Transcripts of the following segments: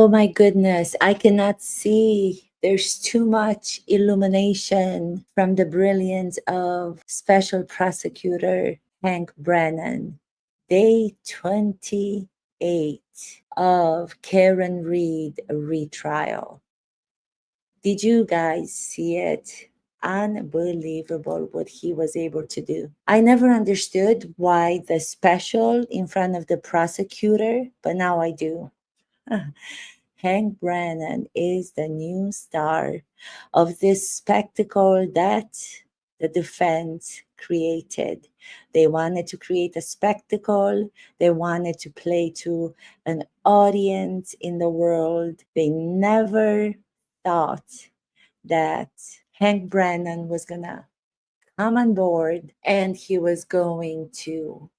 my goodness, I cannot see. There's too much illumination from the brilliance of Special Prosecutor Hank Brennan. Day 28 of Karen Reed retrial. Did you guys see it? Unbelievable what he was able to do. I never understood why the special in front of the prosecutor, but now I do. Hank Brennan is the new star of this spectacle that the defense created. They wanted to create a spectacle. They wanted to play to an audience in the world. They never thought that Hank Brennan was going to come on board and he was going to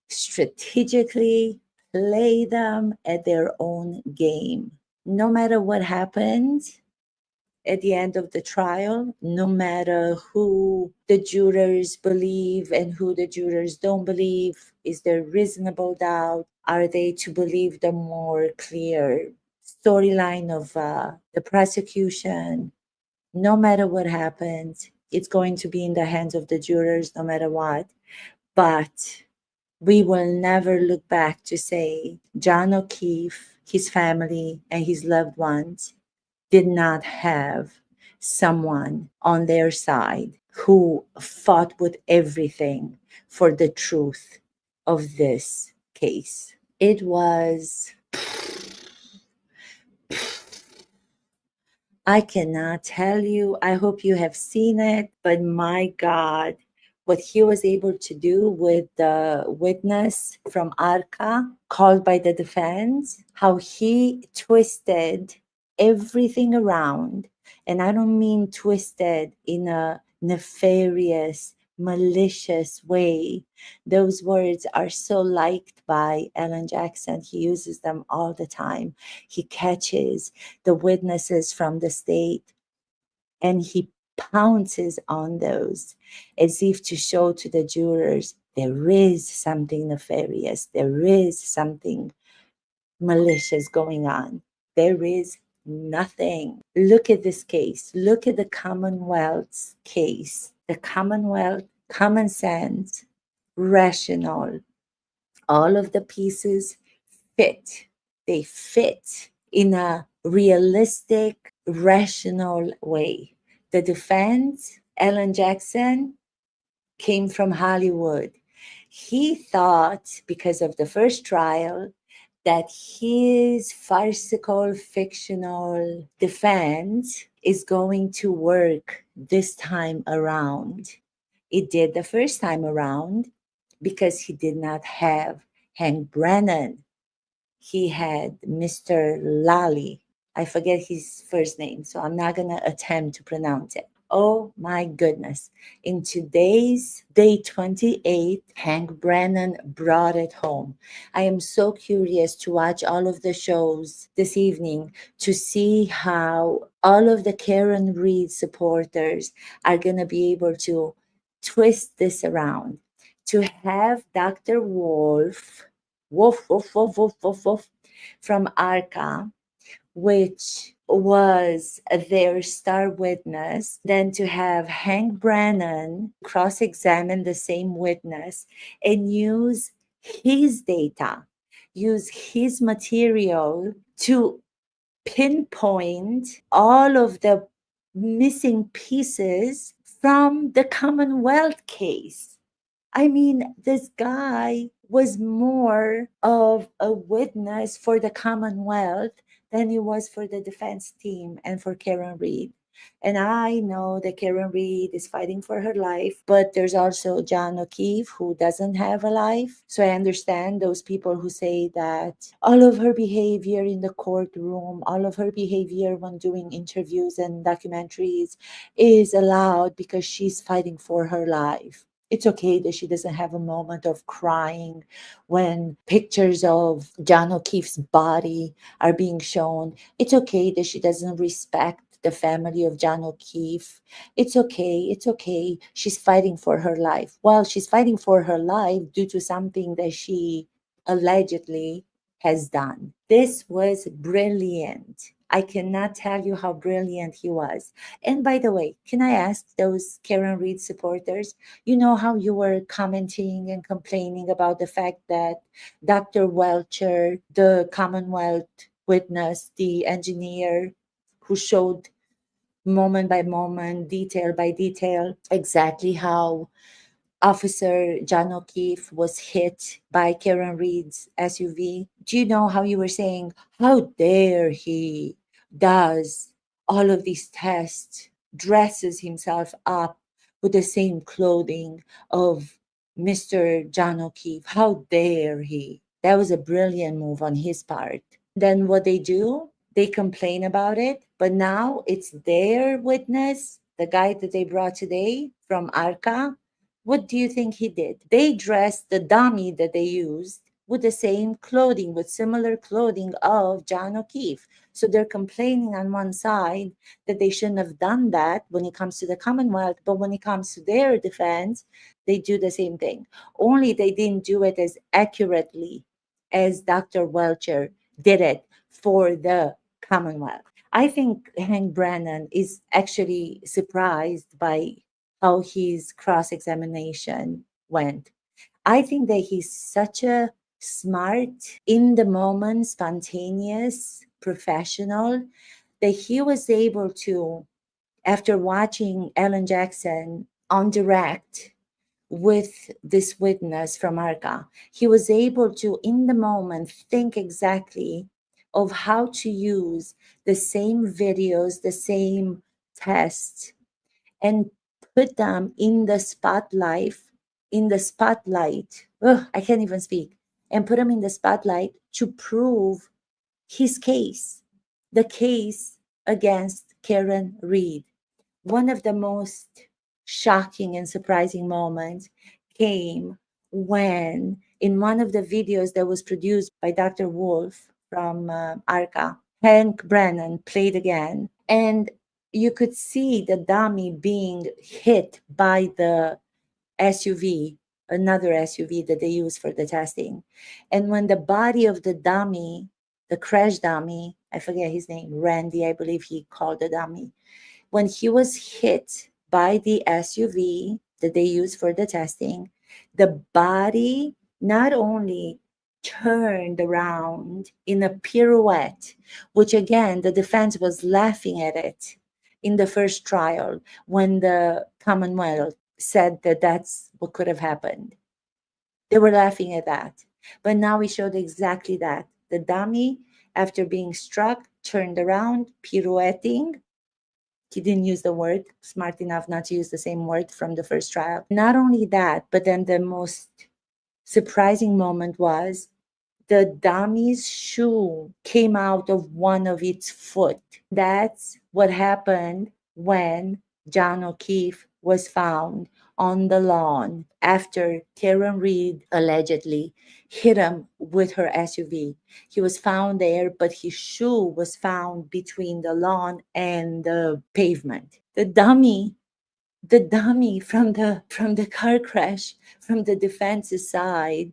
strategically play them at their own game. No matter what happened at the end of the trial, no matter who the jurors believe and who the jurors don't believe, is there reasonable doubt? Are they to believe the more clear storyline of the prosecution? No matter what happens, it's going to be in the hands of the jurors no matter what. But we will never look back to say John O'Keefe, his family, and his loved ones did not have someone on their side who fought with everything for the truth of this case. It was, I cannot tell you, I hope you have seen it, but my God, what he was able to do with the witness from AAAARCCA called by the defense, how he twisted everything around. And I don't mean twisted in a nefarious, malicious way. Those words are so liked by Alan Jackson. He uses them all the time. He catches the witnesses from the state and he pounces on those as if to show to the jurors there is something nefarious, there is something malicious going on. There is nothing. Look at this case. Look at the Commonwealth's case. The Commonwealth, common sense, rational. All of the pieces fit. They fit in a realistic, rational way. The defense, Alan Jackson, came from Hollywood. He thought, because of the first trial, that his farcical, fictional defense is going to work this time around. It did the first time around because he did not have Hank Brennan. He had Mr. Lally. I forget his first name, so I'm not going to attempt to pronounce it. Oh my goodness. In today's day 28, Hank Brennan brought it home. I am so curious to watch all of the shows this evening to see how all of the Karen Reed supporters are going to be able to twist this around. To have Dr. Wolfe from AAAARCCA, which was their star witness, then to have Hank Brennan cross-examine the same witness and use his data, use his material to pinpoint all of the missing pieces from the Commonwealth case. I mean, this guy was more of a witness for the Commonwealth than he was for the defense team and for Karen Reed. And I know that Karen Reed is fighting for her life, but there's also John O'Keefe who doesn't have a life. So I understand those people who say that all of her behavior in the courtroom, all of her behavior when doing interviews and documentaries is allowed because she's fighting for her life. It's okay that she doesn't have a moment of crying when pictures of John O'Keefe's body are being shown. It's okay that she doesn't respect the family of John O'Keefe. It's okay. It's okay. She's fighting for her life. Well, she's fighting for her life due to something that she allegedly has done. This was brilliant. I cannot tell you how brilliant he was. And by the way, can I ask those Karen Reed supporters, you know how you were commenting and complaining about the fact that Dr. Welcher, the Commonwealth witness, the engineer who showed moment by moment, detail by detail, exactly how Officer John O'Keefe was hit by Karen Reed's SUV. Do you know how you were saying, how dare he does all of these tests, dresses himself up with the same clothing of Mr. John O'Keefe? How dare he? That was a brilliant move on his part. Then what they do, they complain about it, but now it's their witness, the guy that they brought today from AAAARCCA. What do you think he did? They dressed the dummy that they used with the same clothing, with similar clothing of John O'Keefe. So they're complaining on one side that they shouldn't have done that when it comes to the Commonwealth, but when it comes to their defense, they do the same thing. Only they didn't do it as accurately as Dr. Welcher did it for the Commonwealth. I think Hank Brennan is actually surprised by how his cross examination went. I think that he's such a smart, in the moment, spontaneous professional that he was able to, after watching Ellen Jackson on direct with this witness from AARCCA, he was able to, in the moment, think exactly of how to use the same videos, the same tests, and put them in the spotlight. Ugh, I can't even speak. And put them in the spotlight to prove his case, the case against Karen Reed. One of the most shocking and surprising moments came when, in one of the videos that was produced by Dr. Wolfe from AARCCA, Hank Brennan played again, and you could see the dummy being hit by the SUV, another SUV that they use for the testing. And when the body of the dummy, the crash dummy, I forget his name, Randy, I believe he called the dummy, when he was hit by the SUV that they use for the testing, the body not only turned around in a pirouette, which again, the defense was laughing at it in the first trial when the Commonwealth said that that's what could have happened. They were laughing at that. But now we showed exactly that. The dummy, after being struck, turned around, pirouetting. He didn't use the word, smart enough not to use the same word from the first trial. Not only that, but then the most surprising moment was the dummy's shoe came out of one of its foot. That's what happened when John O'Keefe was found on the lawn after Karen Reed allegedly hit him with her SUV. He was found there, but his shoe was found between the lawn and the pavement. The dummy from the car crash, from the defense's side,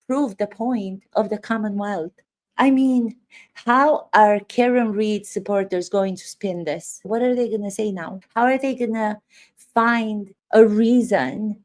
proved the point of the Commonwealth. I mean, how are Karen Reed supporters going to spin this? What are they going to say now? How are they going to find a reason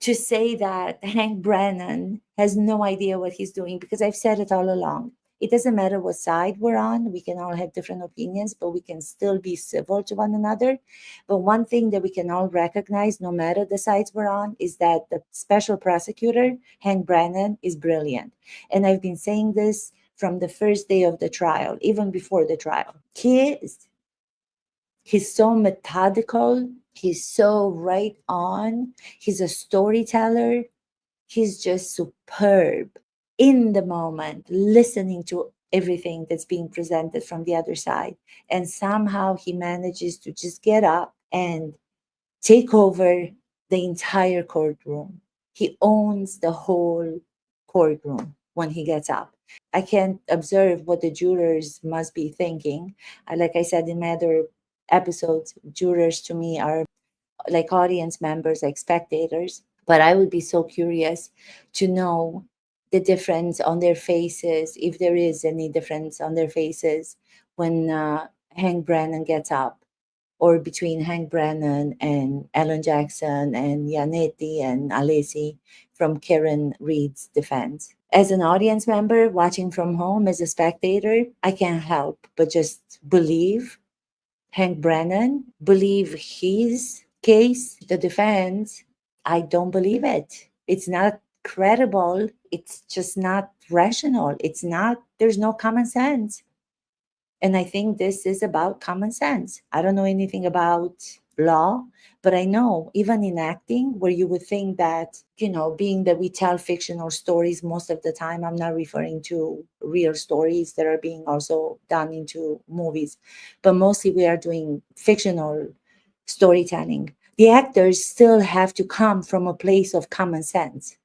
to say that Hank Brennan has no idea what he's doing? Because I've said it all along. It doesn't matter what side we're on. We can all have different opinions, but we can still be civil to one another. But one thing that we can all recognize, no matter the sides we're on, is that the special prosecutor, Hank Brennan, is brilliant. And I've been saying this from the first day of the trial, even before the trial. He's so methodical. He's so right on. He's a storyteller. He's just superb in the moment, listening to everything that's being presented from the other side. And somehow he manages to just get up and take over the entire courtroom. He owns the whole courtroom when he gets up. I can't observe what the jurors must be thinking. Like I said in my other episodes, jurors to me are like audience members, like spectators. But I would be so curious to know the difference on their faces, if there is any difference on their faces when Hank Brennan gets up, or between Hank Brennan and Alan Jackson and Yaneti and Alesi from Karen Reed's defense. As an audience member watching from home, as a spectator, I can't help but just believe Hank Brennan, believe his case, the defense. I don't believe it. It's not credible. It's just not rational. It's not, there's no common sense. And I think this is about common sense. I don't know anything about law, but I know even in acting, where you would think that, being that we tell fictional stories most of the time, I'm not referring to real stories that are being also done into movies, but mostly we are doing fictional storytelling. The actors still have to come from a place of common sense.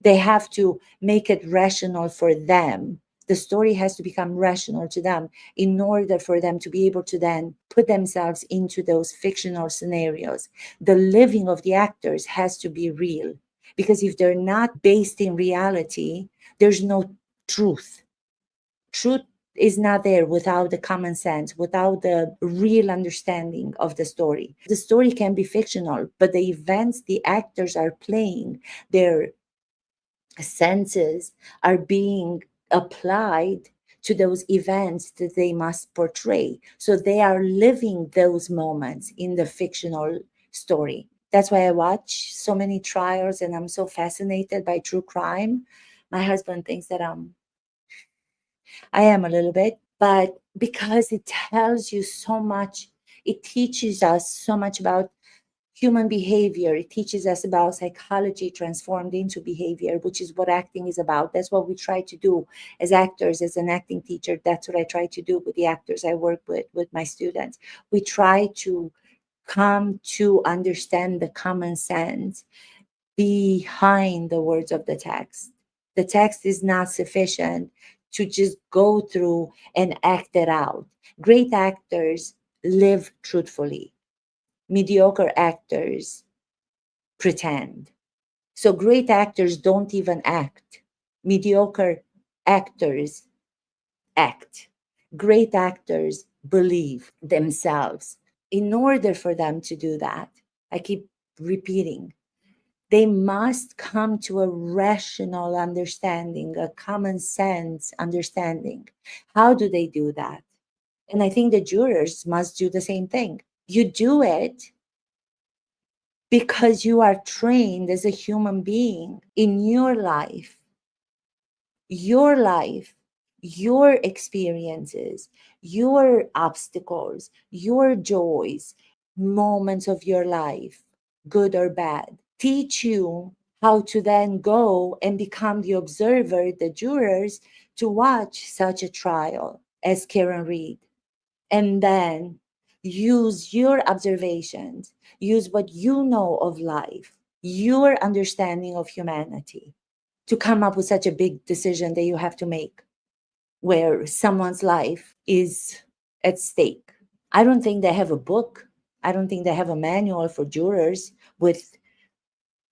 They have to make it rational for them. The story has to become rational to them in order for them to be able to then put themselves into those fictional scenarios. The living of the actors has to be real, because if they're not based in reality, there's no truth. Truth is not there without the common sense, without the real understanding of the story. The story can be fictional, but the events the actors are playing, their senses are being applied to those events that they must portray. So they are living those moments in the fictional story. That's why I watch so many trials and I'm so fascinated by true crime. My husband thinks that I am a little bit, but because it tells you so much, it teaches us so much about human behavior. It teaches us about psychology transformed into behavior, which is what acting is about. That's what we try to do as actors, as an acting teacher. That's what I try to do with the actors I work with my students. We try to come to understand the common sense behind the words of the text. The text is not sufficient to just go through and act it out. Great actors live truthfully. Mediocre actors pretend. So great actors don't even act. Mediocre actors act. Great actors believe themselves. In order for them to do that, I keep repeating, they must come to a rational understanding, a common sense understanding. How do they do that? And I think the jurors must do the same thing. You do it because you are trained as a human being in your life, your experiences, your obstacles, your joys, moments of your life, good or bad, teach you how to then go and become the observer, the jurors, to watch such a trial as Karen Reed. And then use your observations, use what you know of life, your understanding of humanity, to come up with such a big decision that you have to make where someone's life is at stake. I don't think they have a book. I don't think they have a manual for jurors with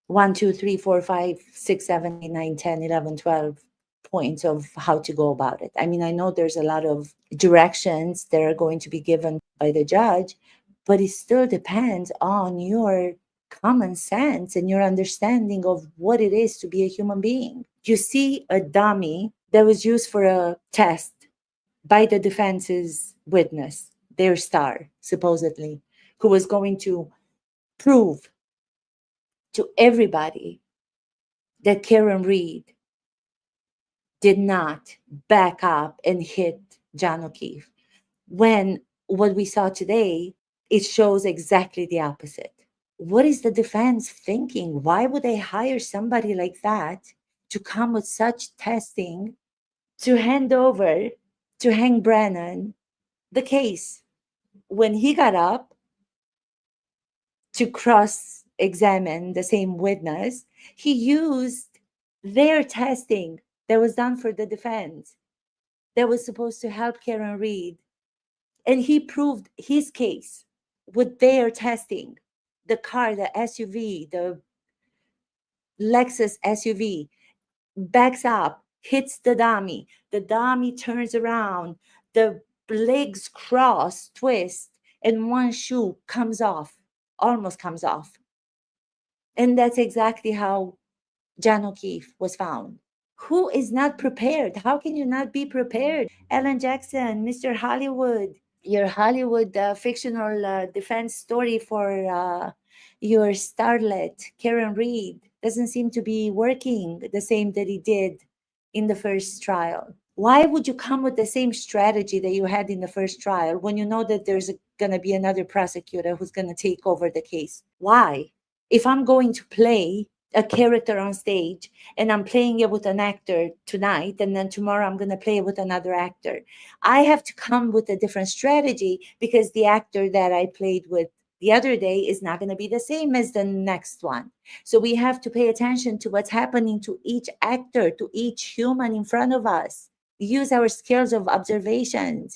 1, 2, 3, 4, 5, 6, 7, 8, 9, 10, 11, 12 points of how to go about it. I mean, I know there's a lot of directions that are going to be given by the judge, but it still depends on your common sense and your understanding of what it is to be a human being. You see a dummy that was used for a test by the defense's witness, their star, supposedly, who was going to prove to everybody that Karen Reed did not back up and hit John O'Keefe. When what we saw today, it shows exactly the opposite. What is the defense thinking? Why would they hire somebody like that to come with such testing to hand over to Hank Brennan the case? When he got up to cross examine the same witness, he used their testing that was done for the defense that was supposed to help Karen Reed. And he proved his case with their testing. The car, the SUV, the Lexus SUV, backs up, hits the dummy. The dummy turns around, the legs cross, twist, and one shoe comes off, almost comes off. And that's exactly how John O'Keefe was found. Who is not prepared? How can you not be prepared? Alan Jackson, Mr. Hollywood, your Hollywood fictional defense story for your starlet, Karen Reed, doesn't seem to be working the same that he did in the first trial. Why would you come with the same strategy that you had in the first trial when you know that there's going to be another prosecutor who's going to take over the case? Why? If I'm going to play a character on stage and I'm playing it with an actor tonight, and then tomorrow I'm going to play it with another actor, I have to come with a different strategy because the actor that I played with the other day is not going to be the same as the next one. So we have to pay attention to what's happening to each actor, to each human in front of us. Use our skills of observational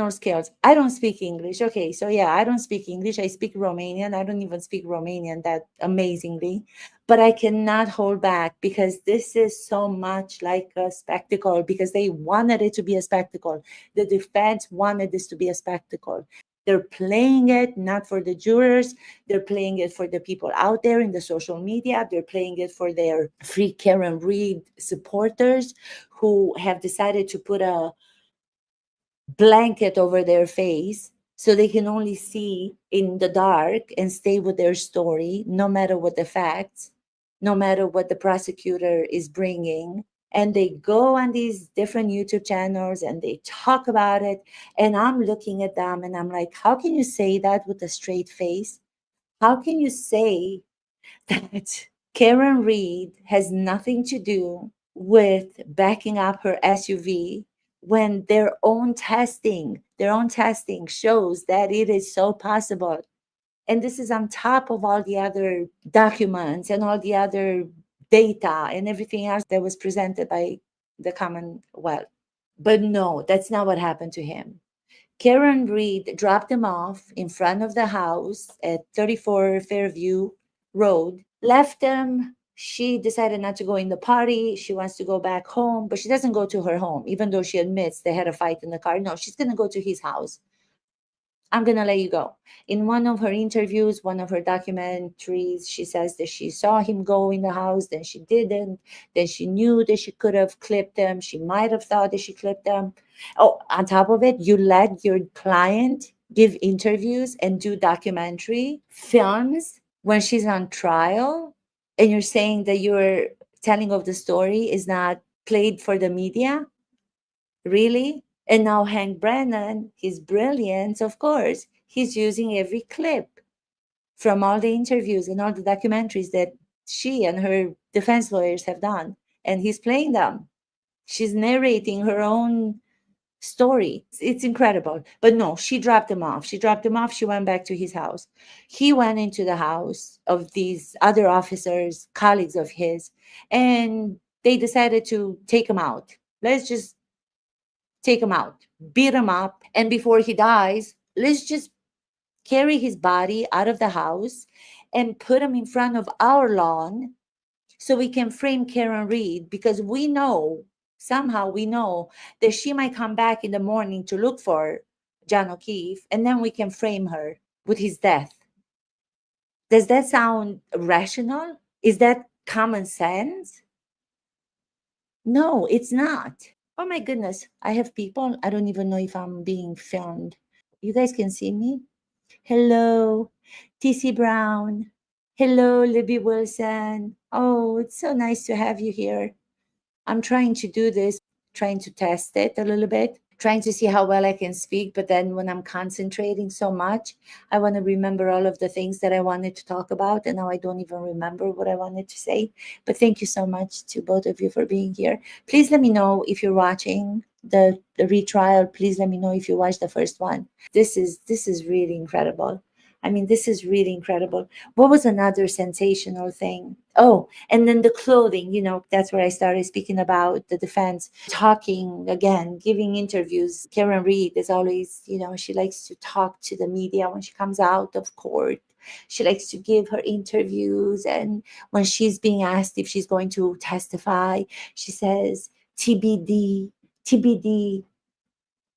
skills. I don't speak English. Okay, so yeah, I don't speak English. I speak Romanian. I don't even speak Romanian that amazingly, but I cannot hold back because this is so much like a spectacle because they wanted it to be a spectacle. The defense wanted this to be a spectacle. They're playing it not for the jurors. They're playing it for the people out there in the social media. They're playing it for their Free Karen Reed supporters who have decided to put a blanket over their face so they can only see in the dark and stay with their story, no matter what the facts, no matter what the prosecutor is bringing. And they go on these different YouTube channels and they talk about it. And I'm looking at them and I'm like, how can you say that with a straight face? How can you say that Karen Reed has nothing to do with backing up her SUV when their own testing shows that it is so possible? And this is on top of all the other documents and all the other data and everything else that was presented by the Commonwealth. But no, that's not what happened to him. Karen Reed dropped him off in front of the house at 34 Fairview Road, left him. She decided not to go in the party. She wants to go back home, but she doesn't go to her home, even though she admits they had a fight in the car. No, she's going to go to his house. I'm going to let you go. In one of her interviews, one of her documentaries, she says that she saw him go in the house, then she didn't. Then she knew that she could have clipped him. She might have thought that she clipped him. Oh, on top of it, you let your client give interviews and do documentary films when she's on trial, and you're saying that your telling of the story is not played for the media? Really? And now Hank Brennan, his brilliance, of course, he's using every clip from all the interviews and all the documentaries that she and her defense lawyers have done, and he's playing them. She's narrating her own story. It's incredible. But no, she dropped him off. She dropped him off. She went back to his house. He went into the house of these other officers, colleagues of his, and they decided to take him out. Let's just take him out, beat him up. And before he dies, let's just carry his body out of the house and put him in front of our lawn so we can frame Karen Reed, because we know, somehow we know that she might come back in the morning to look for John O'Keefe, and then we can frame her with his death. Does that sound rational? Is that common sense? No, it's not. Oh my goodness, I have people. I don't even know if I'm being filmed. You guys can see me? Hello, TC Brown. Hello, Libby Wilson. Oh, it's so nice to have you here. I'm trying to do this, trying to test it a little bit, trying to see how well I can speak. But then when I'm concentrating so much, I want to remember all of the things that I wanted to talk about. And now I don't even remember what I wanted to say. But thank you so much to both of you for being here. Please let me know if you're watching the retrial. Please let me know if you watched the first one. This is really incredible. I mean, this is really incredible. What was another sensational thing? Oh, and then the clothing, that's where I started speaking about the defense, talking again, giving interviews. Karen Reed is always, she likes to talk to the media when she comes out of court. She likes to give her interviews. And when she's being asked if she's going to testify, she says, TBD, TBD.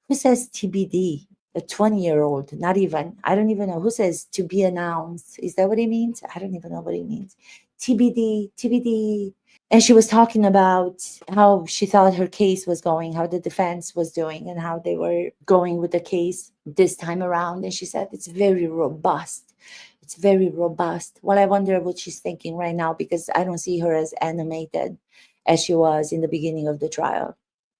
Who says TBD? A 20-year-old, not even. I don't even know. Who says to be announced? Is that what he means? I don't even know what he means. TBD, TBD. And she was talking about how she thought her case was going, how the defense was doing, and how they were going with the case this time around. And she said it's very robust. It's very robust. Well, I wonder what she's thinking right now, because I don't see her as animated as she was in the beginning of the trial.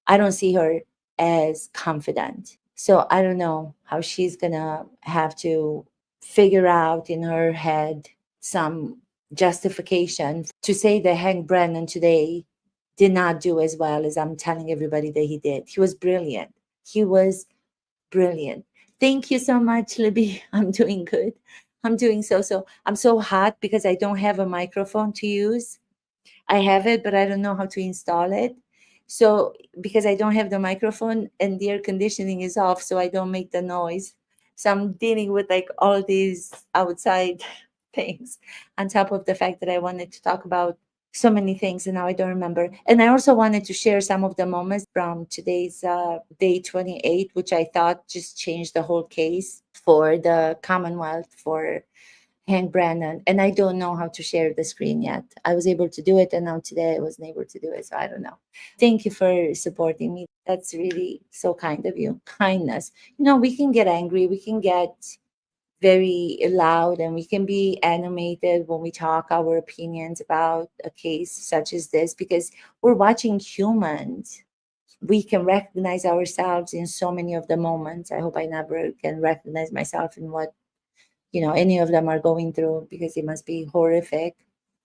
I don't see her as confident. So I don't know how she's gonna have to figure out in her head some justification to say that Hank Brennan today did not do as well as I'm telling everybody that he did. He was brilliant. He was brilliant. Thank you so much, Libby. I'm doing good. I'm doing so. I'm so hot because I don't have a microphone to use. I have it, but I don't know how to install it. So, because I don't have the microphone and the air conditioning is off, so I don't make the noise. So, I'm dealing with like all these outside things on top of the fact that I wanted to talk about so many things and now I don't remember. And I also wanted to share some of the moments from today's day 28, which I thought just changed the whole case for the Commonwealth for Hank Brennan, and I don't know how to share the screen yet. I was able to do it, and now today I wasn't able to do it, so I don't know. Thank you for supporting me. That's really so kind of you. Kindness. We can get angry, we can get very loud, and we can be animated when we talk our opinions about a case such as this because we're watching humans. We can recognize ourselves in so many of the moments. I hope I never can recognize myself in what any of them are going through because it must be horrific,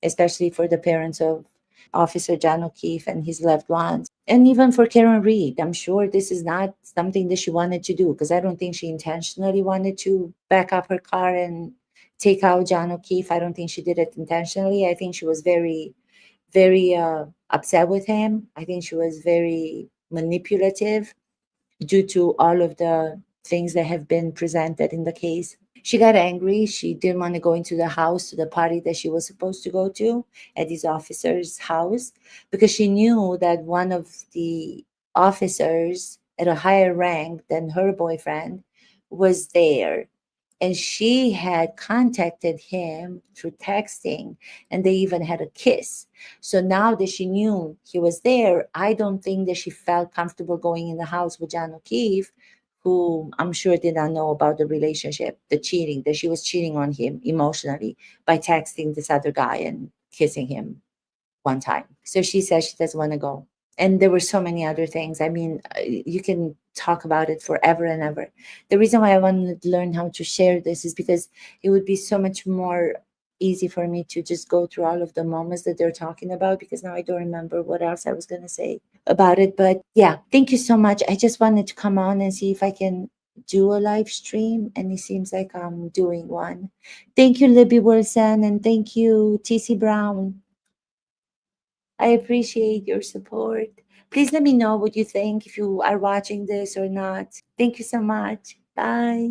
especially for the parents of Officer John O'Keefe and his loved ones. And even for Karen Reed, I'm sure this is not something that she wanted to do because I don't think she intentionally wanted to back up her car and take out John O'Keefe. I don't think she did it intentionally. I think she was very, very upset with him. I think she was very manipulative due to all of the things that have been presented in the case. She got angry. She didn't want to go into the house to the party that she was supposed to go to at this officer's house because she knew that one of the officers at a higher rank than her boyfriend was there. And she had contacted him through texting, and they even had a kiss. So now that she knew he was there, I don't think that she felt comfortable going in the house with John O'Keefe, who I'm sure did not know about the relationship, the cheating, that she was cheating on him emotionally by texting this other guy and kissing him one time. So she says she doesn't want to go. And there were so many other things. I mean, you can talk about it forever and ever. The reason why I wanted to learn how to share this is because it would be so much more easy for me to just go through all of the moments that they're talking about because now I don't remember what else I was going to say about it. But yeah, thank you so much. I just wanted to come on and see if I can do a live stream, and it seems like I'm doing one. Thank you, Libby Wilson, and thank you, TC Brown. I appreciate your support. Please let me know what you think if you are watching this or not. Thank you so much. Bye.